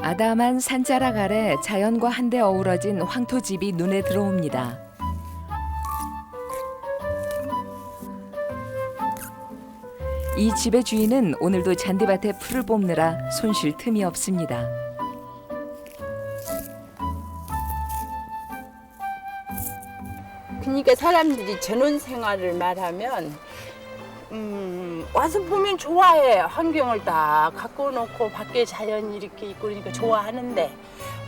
아담한 산자락 아래 자연과 한데 어우러진 황토집이 눈에 들어옵니다. 이 집의 주인은 오늘도 잔디밭에 풀을 뽑느라 손 쉴 틈이 없습니다. 그러니까 사람들이 전원 생활을 말하면 와서 보면 좋아해. 환경을 다 갖고 놓고 밖에 자연이 이렇게 있고 그러니까 좋아하는데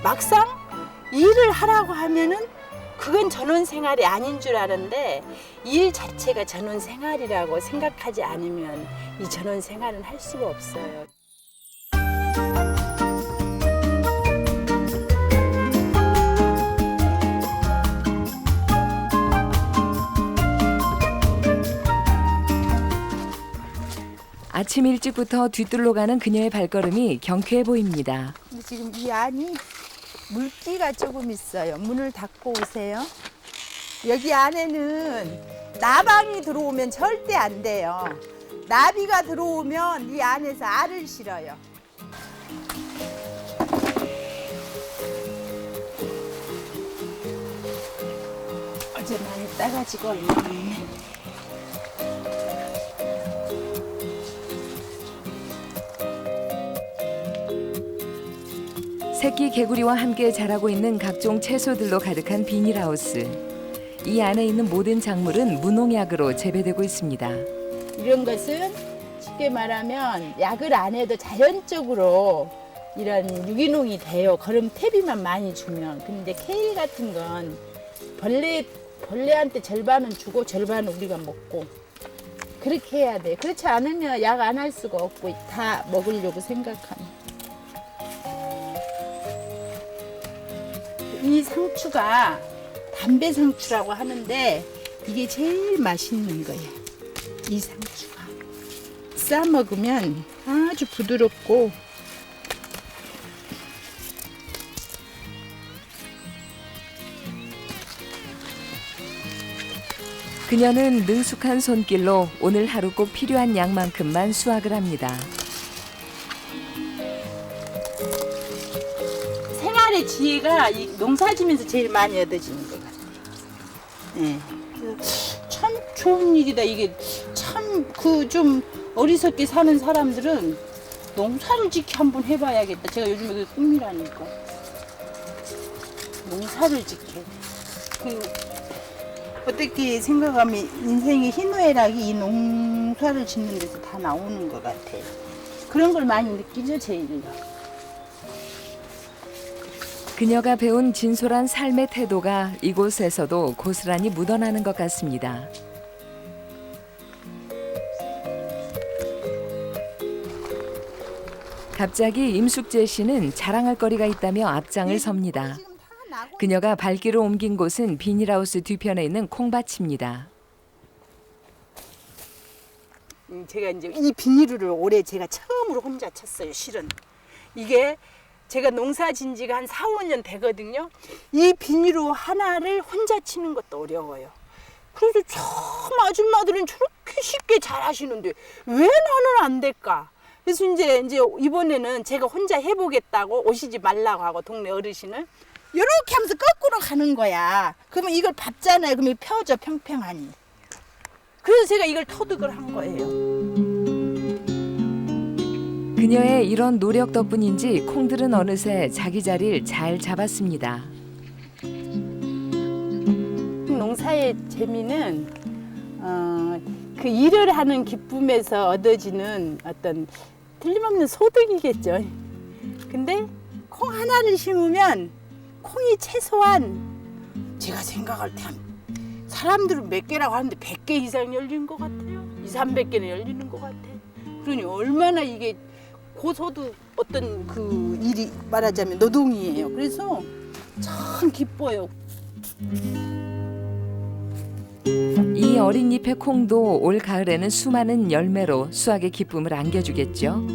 막상 일을 하라고 하면은 그건 전원 생활이 아닌 줄 아는데 일 자체가 전원 생활이라고 생각하지 않으면 이 전원 생활은 할 수가 없어요. 아침 일찍부터 뒤뜰로 가는 그녀의 발걸음이 경쾌해 보입니다. 지금 이 안이 물기가 조금 있어요. 문을 닫고 오세요. 여기 안에는 나방이 들어오면 절대 안 돼요. 나비가 들어오면 이 안에서 알을 실어요. 어제 많이 따가지고 얼마나 새끼 개구리와 함께 자라고 있는 각종 채소들로 가득한 비닐하우스. 이 안에 있는 모든 작물은 무농약으로 재배되고 있습니다. 이런 것은 쉽게 말하면 약을 안 해도 자연적으로 이런 유기농이 돼요. 그럼 퇴비만 많이 주면. 근데 케일 같은 건 벌레한테 절반은 주고 절반은 우리가 먹고 그렇게 해야 돼. 그렇지 않으면 약 안 할 수가 없고 다 먹으려고 생각하면. 이 상추가 담배 상추라고 하는데 이게 제일 맛있는 거예요. 이 상추가 싸 먹으면 아주 부드럽고 그녀는 능숙한 손길로 오늘 하루 꼭 필요한 양만큼만 수확을 합니다. 생활의 지혜가 이 농사지면서 제일 많이 얻어지는 것 같아요. 네. 참 좋은 일이다. 이게 참 그 좀 어리석게 사는 사람들은 농사를 짓기 한번 해봐야겠다. 제가 요즘에 그게 꿈이라니까. 농사를 짓게. 어떻게 생각하면 인생의 희노애락이 이 농사를 짓는 데서 다 나오는 것 같아요. 그런 걸 많이 느끼죠, 제 일로. 그녀가 배운 진솔한 삶의 태도가 이곳에서도 고스란히 묻어나는 것 같습니다. 갑자기 임숙재 씨는 자랑할 거리가 있다며 앞장을 섭니다. 그녀가 발길을 옮긴 곳은 비닐하우스 뒤편에 있는 콩밭입니다. 제가 이제 이 비닐을 올해 제가 처음으로 혼자 쳤어요, 실은. 이게 제가 농사 진 지가 한 4, 5년 되거든요. 이 비닐로 하나를 혼자 치는 것도 어려워요. 그래서 참 아줌마들은 저렇게 쉽게 잘 하시는데 왜 나는 안 될까? 그래서 이제 이번에는 제가 혼자 해보겠다고 오시지 말라고 하고 동네 어르신을 이렇게 하면서 거꾸로 가는 거야. 그러면 이걸 밟잖아요. 그러면 펴져 평평하니. 그래서 제가 이걸 터득을 한 거예요. 그녀의 이런 노력 덕분인지 콩들은 어느새 자기 자리를 잘 잡았습니다. 농사의 재미는 그 일을 하는 기쁨에서 얻어지는 어떤 틀림없는 소득이겠죠. 근데 콩 하나를 심으면 콩이 최소한 제가 생각할 때 사람들은 몇 개라고 하는데 100개 이상 열리는 것 같아요. 2, 300개는 열리는 것 같아. 그러니 얼마나 이게 고소득 어떤 그 일이 말하자면 노동이에요. 그래서 참 기뻐요. 이 어린 잎의 콩도 올 가을에는 수많은 열매로 수확의 기쁨을 안겨주겠죠.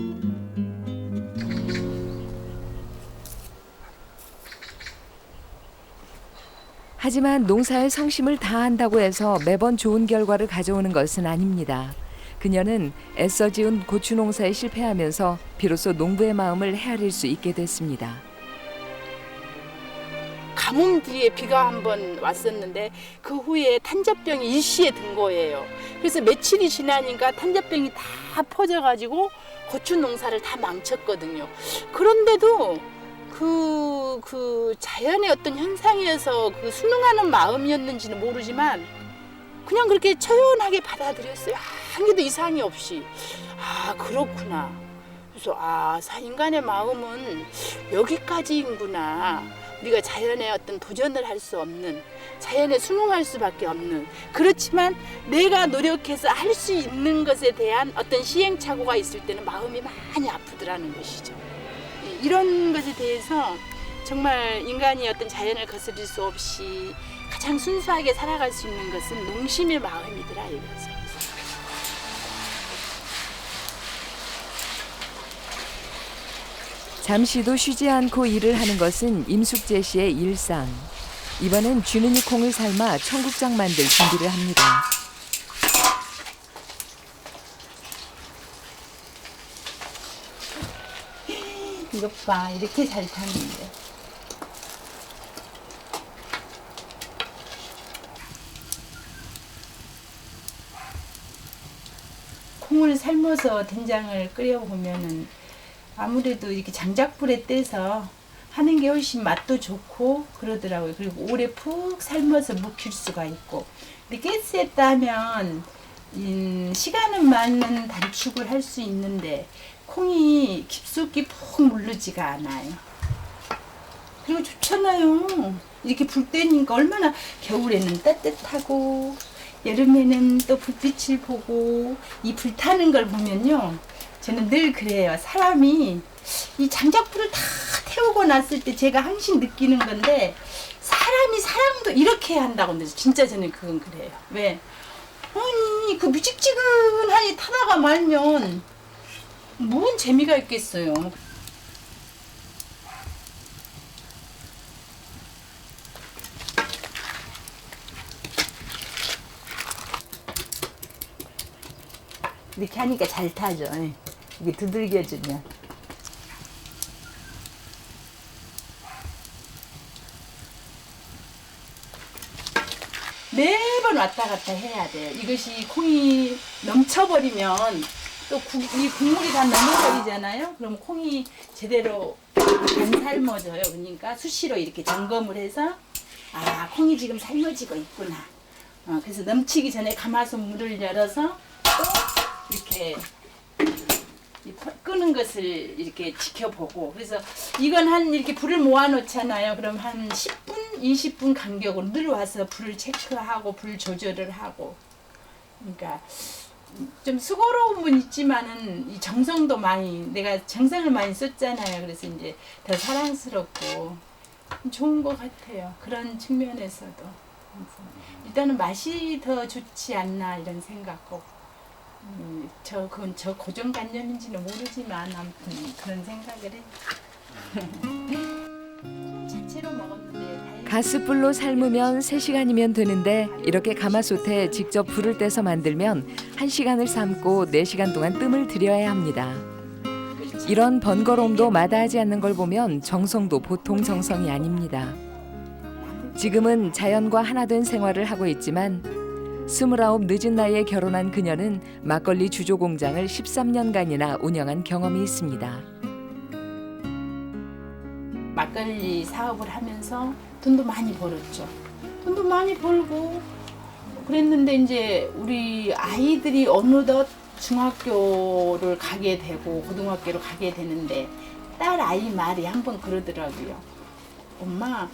하지만 농사에 성심을 다한다고 해서 매번 좋은 결과를 가져오는 것은 아닙니다. 그녀는 애써 지은 고추 농사에 실패하면서 비로소 농부의 마음을 헤아릴 수 있게 됐습니다. 가뭄 뒤에 비가 한번 왔었는데 그 후에 탄저병이 일시에 든 거예요. 그래서 며칠이 지나니까 탄저병이 다 퍼져가지고 고추 농사를 다 망쳤거든요. 그런데도 그 자연의 어떤 현상이어서 그 순응하는 마음이었는지는 모르지만 그냥 그렇게 초연하게 받아들였어요. 한 개도 이상이 없이. 아, 그렇구나. 그래서 인간의 마음은 여기까지인구나. 우리가 자연의 어떤 도전을 할 수 없는, 자연에 순응할 수밖에 없는, 그렇지만 내가 노력해서 할 수 있는 것에 대한 어떤 시행착오가 있을 때는 마음이 많이 아프더라는 것이죠. 이런 것에 대해서 정말 인간이 어떤 자연을 거스릴 수 없이 가장 순수하게 살아갈 수 있는 것은 농심의 마음이더라 이거죠. 잠시도 쉬지 않고 일을 하는 것은 임숙재 씨의 일상. 이번엔 쥐는이 콩을 삶아 청국장 만들 준비를 합니다. 이것 봐, 이렇게 잘 타는데. 콩을 삶아서 된장을 끓여보면은 아무래도 이렇게 장작불에 떼서 하는 게 훨씬 맛도 좋고 그러더라고요. 그리고 오래 푹 삶아서 묵힐 수가 있고. 근데 가스에 따면 시간은 많은 단축을 할 수 있는데 콩이 깊숙이 푹 물르지가 않아요. 그리고 좋잖아요. 이렇게 불 때니까 얼마나 겨울에는 따뜻하고 여름에는 또 불빛을 보고 이 불타는 걸 보면요. 저는 늘 그래요. 사람이 이 장작불을 다 태우고 났을 때 제가 항상 느끼는 건데 사람이 사랑도 이렇게 해야 한다고 하는데 진짜 저는 그건 그래요. 왜? 아니 그 미직지근하게 타다가 말면 뭔 재미가 있겠어요. 이렇게 하니까 잘 타죠. 이게 두들겨주면. 매번 왔다 갔다 해야 돼요. 이것이 콩이 넘쳐버리면 또 이 국물이 다 넘어버리잖아요. 그럼 콩이 제대로 안 삶아져요. 그러니까 수시로 이렇게 점검을 해서 콩이 지금 삶아지고 있구나. 그래서 넘치기 전에 가마솥 물을 열어서 또 이렇게 끄는 것을 이렇게 지켜보고 그래서 이건 이렇게 불을 모아 놓잖아요. 그럼 한 10분, 20분 간격으로 늘 와서 불을 체크하고 불 조절을 하고 그러니까 좀 수고로움은 있지만은 이 정성도 내가 정성을 많이 썼잖아요. 그래서 이제 더 사랑스럽고 좋은 것 같아요. 그런 측면에서도 일단은 맛이 더 좋지 않나 이런 생각하고 그건 저 고정관념인지는 모르지만 아무튼 그런 생각을 해요. 자체로 먹었는데 가스불로 삶으면 3시간이면 되는데 이렇게 가마솥에 직접 불을 떼서 만들면 1시간을 삶고 4시간 동안 뜸을 들여야 합니다. 이런 번거로움도 마다하지 않는 걸 보면 정성도 보통 정성이 아닙니다. 지금은 자연과 하나 된 생활을 하고 있지만 29 늦은 나이에 결혼한 그녀는 막걸리 주조 공장을 13년간이나 운영한 경험이 있습니다. 막걸리 사업을 하면서 돈도 많이 벌었죠. 돈도 많이 벌고 그랬는데 이제 우리 아이들이 어느덧 중학교를 가게 되고 고등학교를 가게 되는데 딸 아이 말이 한 번 그러더라고요. 엄마,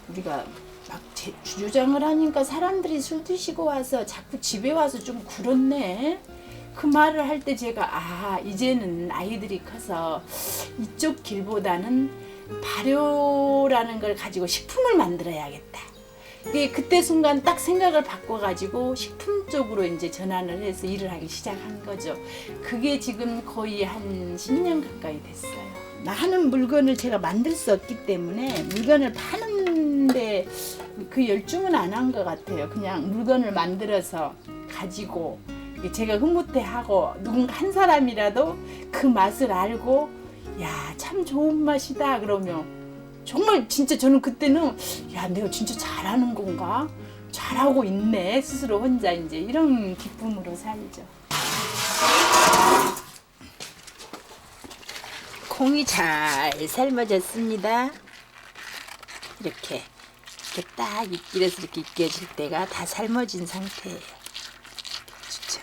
우리가 막 주조장을 하니까 사람들이 술 드시고 와서 자꾸 집에 와서 좀 그렇네. 그 말을 할 때 제가 이제는 아이들이 커서 이쪽 길보다는 발효라는 걸 가지고 식품을 만들어야겠다. 그때 순간 딱 생각을 바꿔가지고 식품 쪽으로 이제 전환을 해서 일을 하기 시작한 거죠. 그게 지금 거의 한 10년 가까이 됐어요. 나 하는 물건을 제가 만들 수 없기 때문에 물건을 파는 하는데 그 열중은 안 한 것 같아요. 그냥 물건을 만들어서 가지고 제가 흐뭇해하고 누군가 한 사람이라도 그 맛을 알고 야, 참 좋은 맛이다 그러면 정말 진짜 저는 그때는 야, 내가 진짜 잘하는 건가? 잘하고 있네 스스로 혼자 이제 이런 기쁨으로 살죠. 콩이 잘 삶아졌습니다. 이렇게 딱 입길에서 이렇게 익혀질 때가 다 삶아진 상태예요. 좋죠.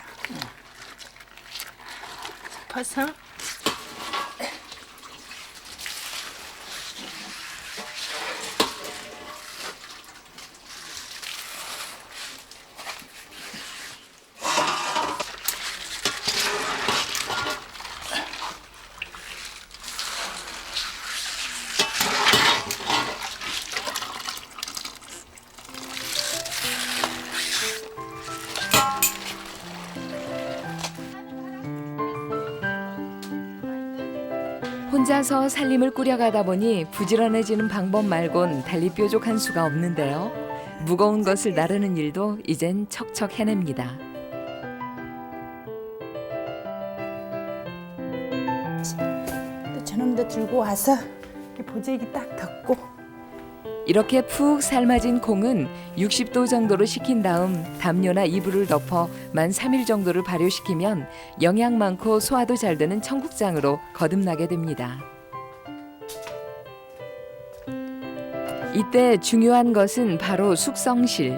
퍼서 혼자서 살림을 꾸려가다 보니 부지런해지는 방법 말곤 달리 뾰족한 수가 없는데요. 무거운 것을 나르는 일도 이젠 척척 해냅니다. 또 저놈도 들고 와서 보재기 딱 덮고 이렇게 푹 삶아진 콩은 60도 정도로 식힌 다음 담요나 이불을 덮어 만 3일 정도를 발효시키면 영양 많고 소화도 잘 되는 청국장으로 거듭나게 됩니다. 이때 중요한 것은 바로 숙성실.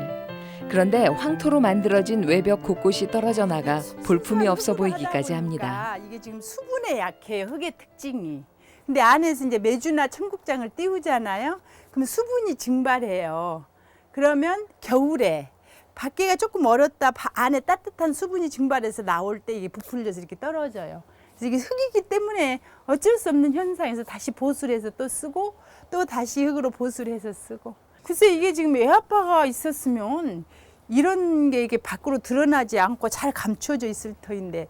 그런데 황토로 만들어진 외벽 곳곳이 떨어져 나가 볼품이 없어 보이기까지 합니다. 이게 지금 수분에 약해요. 흙의 특징이. 근데 안에서 이제 메주나 청국장을 띄우잖아요. 그럼 수분이 증발해요. 그러면 겨울에 밖에가 조금 얼었다 안에 따뜻한 수분이 증발해서 나올 때 이게 부풀려서 이렇게 떨어져요. 그래서 이게 흙이기 때문에 어쩔 수 없는 현상에서 다시 보수를 해서 또 쓰고 또 다시 흙으로 보수를 해서 쓰고. 글쎄 이게 지금 애 아빠가 있었으면 이런 게 이게 밖으로 드러나지 않고 잘 감춰져 있을 터인데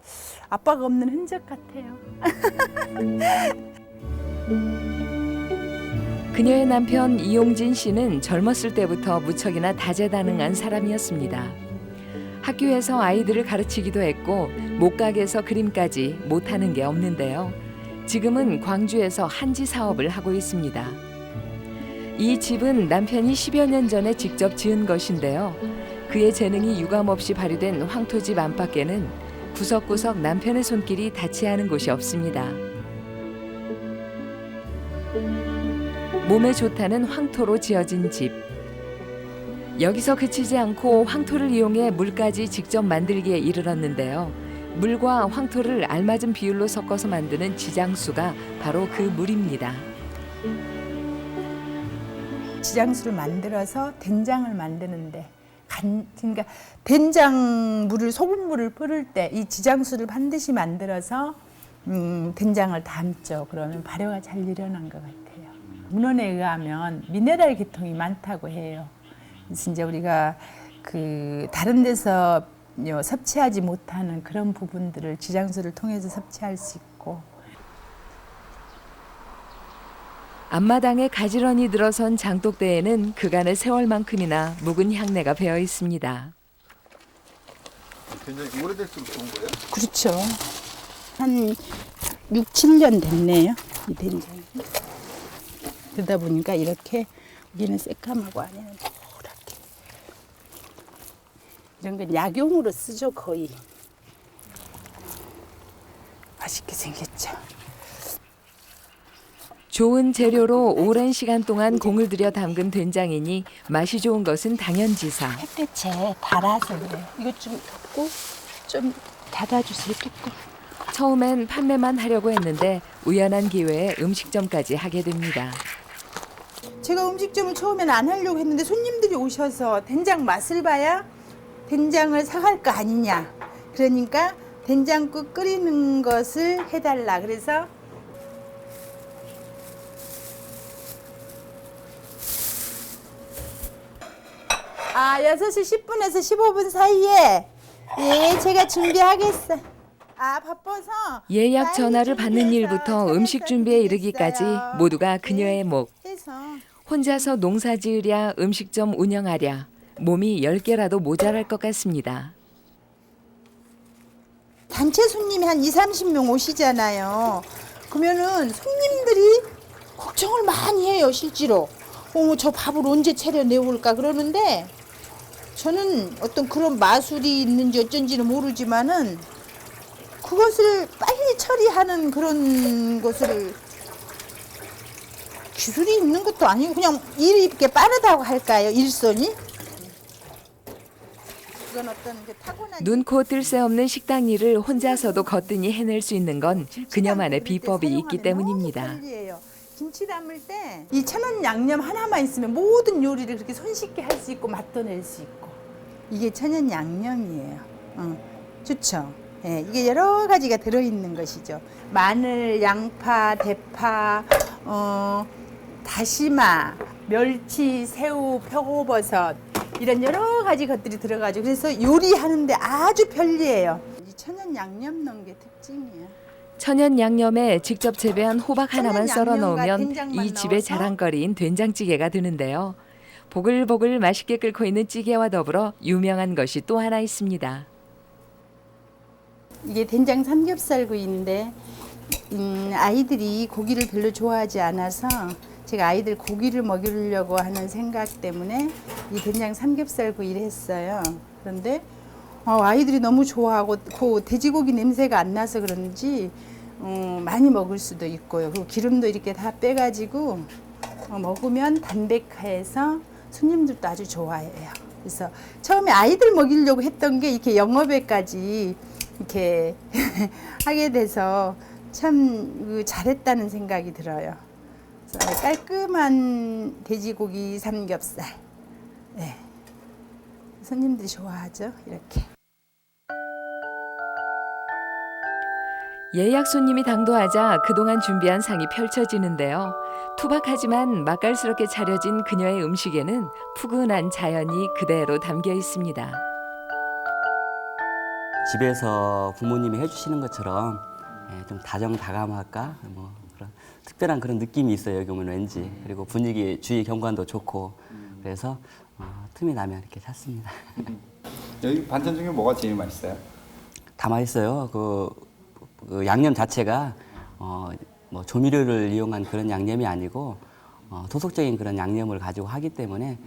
아빠가 없는 흔적 같아요. 그녀의 남편 이용진 씨는 젊었을 때부터 무척이나 다재다능한 사람이었습니다. 학교에서 아이들을 가르치기도 했고 목각에서 그림까지 못하는 게 없는데요. 지금은 광주에서 한지 사업을 하고 있습니다. 이 집은 남편이 10여 년 전에 직접 지은 것인데요. 그의 재능이 유감없이 발휘된 황토집 안팎에는 구석구석 남편의 손길이 닿지 않은 곳이 없습니다. 몸에 좋다는 황토로 지어진 집. 여기서 그치지 않고 황토를 이용해 물까지 직접 만들기에 이르렀는데요. 물과 황토를 알맞은 비율로 섞어서 만드는 지장수가 바로 그 물입니다. 지장수를 만들어서 된장을 만드는데 그러니까 된장물을 소금물을 뿌릴 때 이 지장수를 반드시 만들어서 된장을 담죠. 그러면 발효가 잘 일어난 것 같아요. 문헌에 의하면 미네랄 계통이 많다고 해요. 그래서 이제 우리가 그 다른 데서 섭취하지 못하는 그런 부분들을 지장수를 통해서 섭취할 수 있고. 앞마당에 가지런히 들어선 장독대에는 그간의 세월만큼이나 묵은 향내가 배어 있습니다. 된장이 오래될수록 좋은 거예요? 그렇죠. 한 6, 7년 됐네요. 이 된장이. 그러다 보니까 이렇게 여기는 새까맣고 안에는 노랗게. 이런 건 약용으로 쓰죠, 거의. 맛있게 생겼죠. 좋은 재료로 오랜 시간 동안 공을 들여 담근 된장이니 맛이 좋은 것은 당연지사. 햇볕에 달아서 그래요. 이것 좀 덮고 좀 닫아주세요, 뚜껑. 처음엔 판매만 하려고 했는데 우연한 기회에 음식점까지 하게 됩니다. 제가 음식점을 처음에는 안 하려고 했는데 손님들이 오셔서 된장 맛을 봐야 된장을 사갈 거 아니냐. 그러니까 된장국 끓이는 것을 해달라. 그래서 아, 6시 10분에서 15분 사이에 예, 제가 준비하겠어. 아, 바빠서 예약 전화를 받는 일부터 음식 준비에 이르기까지 모두가 그녀의 목. 해서 혼자서 농사 지으랴 음식점 운영하랴 몸이 10개라도 모자랄 것 같습니다. 단체 손님이 한 20-30명 오시잖아요. 그러면은 손님들이 걱정을 많이 해요, 실제로. 저 밥을 언제 차려 내올까 그러는데 저는 어떤 그런 마술이 있는지 어쩐지는 모르지만은 그것을 빨리 처리하는 그런 것을 기술이 있는 것도 아니고 그냥 일이 이렇게 빠르다고 할까요? 일손이? 그건 어떤 그 타고난 눈코 뜰 새 없는 식당 일을 혼자서도 거뜬히 해낼 수 있는 건 그녀만의 비법이 있기 때문입니다. 김치 담을 때 이 천연 양념 하나만 있으면 모든 요리를 그렇게 손쉽게 할 수 있고 맛도 낼 수 있고 이게 천연 양념이에요. 좋죠. 예, 이게 여러 가지가 들어있는 것이죠. 마늘, 양파, 대파, 다시마, 멸치, 새우, 표고버섯 이런 여러 가지 것들이 들어가지고 그래서 요리하는데 아주 편리해요. 이 천연 양념 넣은 게 특징이에요. 천연 양념에 직접 재배한 호박 하나만 썰어 양념과 넣으면 된장만 이 집의 넣어서 자랑거리인 된장찌개가 되는데요. 보글보글 맛있게 끓고 있는 찌개와 더불어 유명한 것이 또 하나 있습니다. 이게 된장 삼겹살구이인데 아이들이 고기를 별로 좋아하지 않아서 제가 아이들 고기를 먹이려고 하는 생각 때문에 이 된장 삼겹살구이를 했어요. 그런데 아이들이 너무 좋아하고 그 돼지고기 냄새가 안 나서 그런지 많이 먹을 수도 있고요. 그리고 기름도 이렇게 다 빼가지고 먹으면 담백해서 손님들도 아주 좋아해요. 그래서 처음에 아이들 먹이려고 했던 게 이렇게 영업에까지 이렇게 하게 돼서 참 잘했다는 생각이 들어요. 그래서 깔끔한 돼지고기 삼겹살. 네. 손님들이 좋아하죠. 이렇게. 예약 손님이 당도하자 그동안 준비한 상이 펼쳐지는데요. 투박하지만 맛깔스럽게 차려진 그녀의 음식에는 푸근한 자연이 그대로 담겨 있습니다. 집에서 부모님이 해주시는 것처럼 좀 다정다감할까 뭐 그런 특별한 그런 느낌이 있어요. 여기 오면 왠지. 그리고 분위기 주위 경관도 좋고 그래서 틈이 나면 이렇게 찾습니다. 여기 반찬 중에 뭐가 제일 맛있어요? 다 맛있어요. 그 양념 자체가 뭐 조미료를 이용한 그런 양념이 아니고 토속적인 그런 양념을 가지고 하기 때문에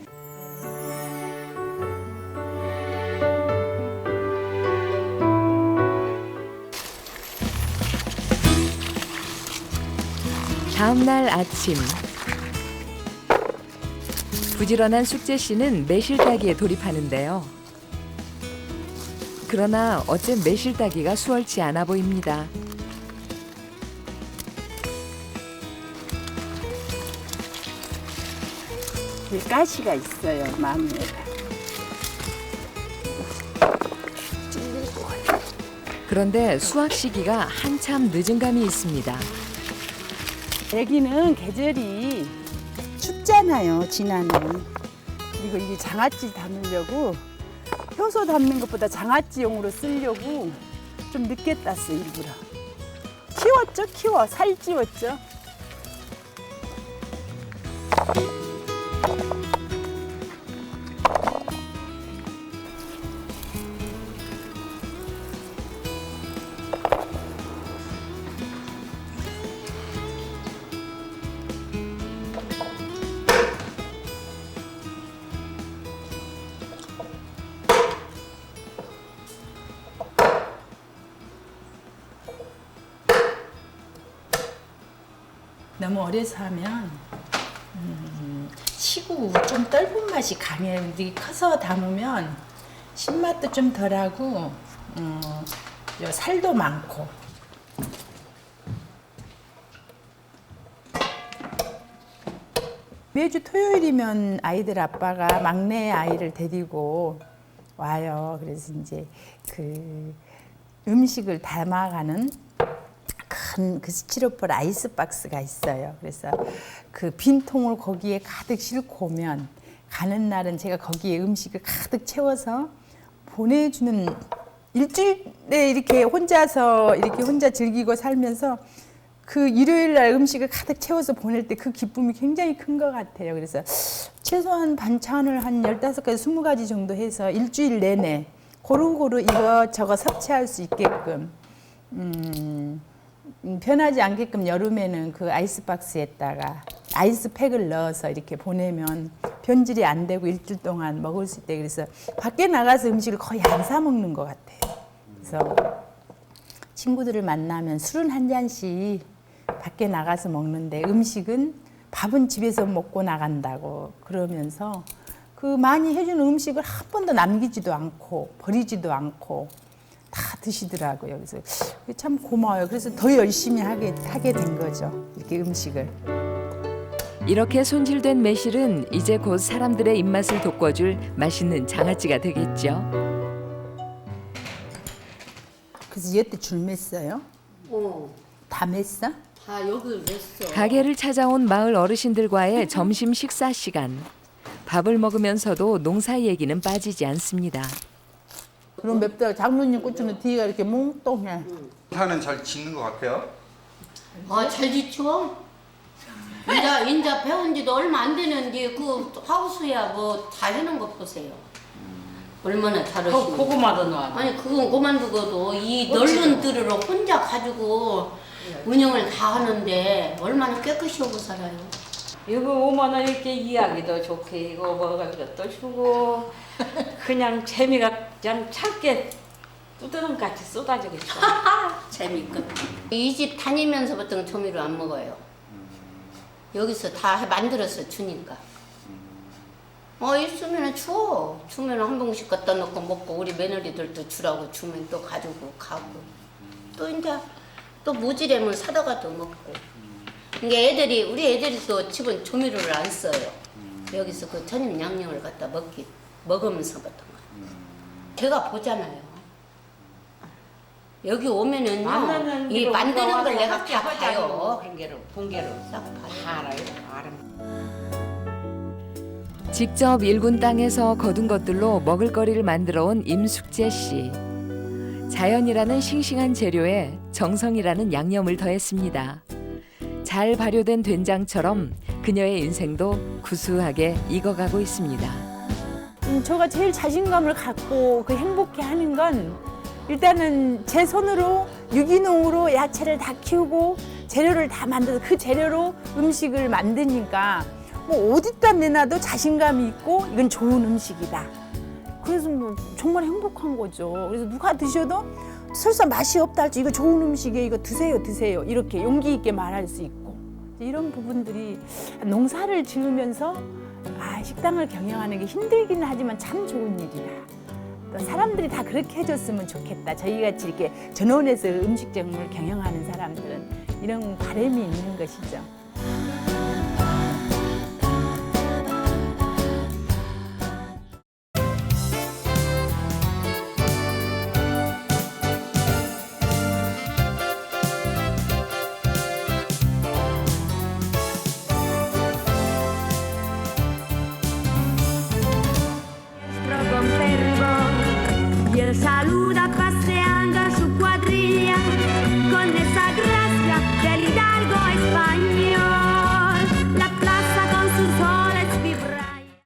다음 날 아침 부지런한 숙제 씨는 매실 따기에 돌입하는데요. 그러나 어째 매실 따기가 수월치 않아 보입니다. 가시가 있어요, 마늘에. 그런데 수확 시기가 한참 늦은 감이 있습니다. 여기는 계절이 춥잖아요, 진하는. 그리고 이게 장아찌 담으려고 효소 담는 것보다 장아찌용으로 쓰려고 좀 늦게 땄어, 일부러. 키웠죠, 살 찌웠죠. 너무 어려서 하면 시고 좀 떫은 맛이 강해요. 근데 커서 담으면 신맛도 좀 덜하고 살도 많고. 매주 토요일이면 아이들 아빠가 막내 아이를 데리고 와요. 그래서 이제 그 음식을 담아가는 큰 그 스티로폼 아이스박스가 있어요. 그래서 그 빈 통을 거기에 가득 싣고 오면 가는 날은 제가 거기에 음식을 가득 채워서 보내주는 일주일에 이렇게 혼자 즐기고 살면서 그 일요일 날 음식을 가득 채워서 보낼 때 그 기쁨이 굉장히 큰 것 같아요. 그래서 최소한 반찬을 한 15가지, 20가지 정도 해서 일주일 내내 고루고루 이거 섭취할 수 있게끔 변하지 않게끔 여름에는 그 아이스박스에다가 아이스팩을 넣어서 이렇게 보내면 변질이 안 되고 일주일 동안 먹을 수 있대. 그래서 밖에 나가서 음식을 거의 안 사 먹는 것 같아요. 그래서 친구들을 만나면 술은 한 잔씩 밖에 나가서 먹는데 음식은 밥은 집에서 먹고 나간다고 그러면서 그 많이 해주는 음식을 한 번도 남기지도 않고 버리지도 않고 다 드시더라고요. 그래서 참 고마워요. 그래서 더 열심히 하게 된 거죠. 이렇게 음식을. 이렇게 손질된 매실은 이제 곧 사람들의 입맛을 돋궈줄 맛있는 장아찌가 되겠죠. 그래서 여태 줄 맸어요? 다 맸어? 다 여기 맸어. 가게를 찾아온 마을 어르신들과의 점심 식사 시간. 밥을 먹으면서도 농사 얘기는 빠지지 않습니다. 그럼 맵다. 장모님 고추는 뒤가 이렇게 몽뚱해. 농사는 잘 짓는 것 같아요. 잘 지쳐? 인자 배운 지도 얼마 안 되는데 그 하우스야 뭐 다 해놓은 거 보세요. 얼마나 잘하시는지. 고구마도 넣어. 아니 그건 그만두고도 이 넓은 들으로 혼자 가지고 운영을 다 하는데 얼마나 깨끗이 하고 살아요. 이거 오면은 이렇게 이야기도 좋게 이거 먹어가지고 또 주고 그냥 재미가 그냥 참게 뚜드름 같이 쏟아지겠어. 재밌거든. 이 집 다니면서부터 조미료 안 먹어요. 여기서 다 만들어서 주니까. 있으면 줘. 주면 한 봉씩 갖다 놓고 먹고 우리 며느리들도 주라고 주면 또 가지고 가고. 또 이제 또 모지래면 사다가도 먹고. 그러니까 우리 애들이 또 집은 조미료를 안 써요. 여기서 그 전임 양념을 갖다 먹으면서부터. 제가 보잖아요. 여기 오면은요, 이 만드는 걸 내가 다 봐요. 본게로 싹 봐요. 다 알아요. 직접 일군 땅에서 거둔 것들로 먹을거리를 만들어 온 임숙재 씨. 자연이라는 싱싱한 재료에 정성이라는 양념을 더했습니다. 잘 발효된 된장처럼 그녀의 인생도 구수하게 익어가고 있습니다. 제가 제일 자신감을 갖고 그 행복해하는 건 일단은 제 손으로 유기농으로 야채를 다 키우고 재료를 다 만들어서 그 재료로 음식을 만드니까 뭐 어디다 내놔도 자신감이 있고 이건 좋은 음식이다. 그래서 뭐 정말 행복한 거죠. 그래서 누가 드셔도 설사 맛이 없다 할지 이거 좋은 음식이에요. 이거 드세요. 이렇게 용기 있게 말할 수 있고 이런 부분들이 농사를 지으면서 식당을 경영하는 게 힘들기는 하지만 참 좋은 일이다. 또 사람들이 다 그렇게 해줬으면 좋겠다. 저희같이 이렇게 전원에서 음식점을 경영하는 사람들은 이런 바람이 있는 것이죠. Con fervor y él saluda para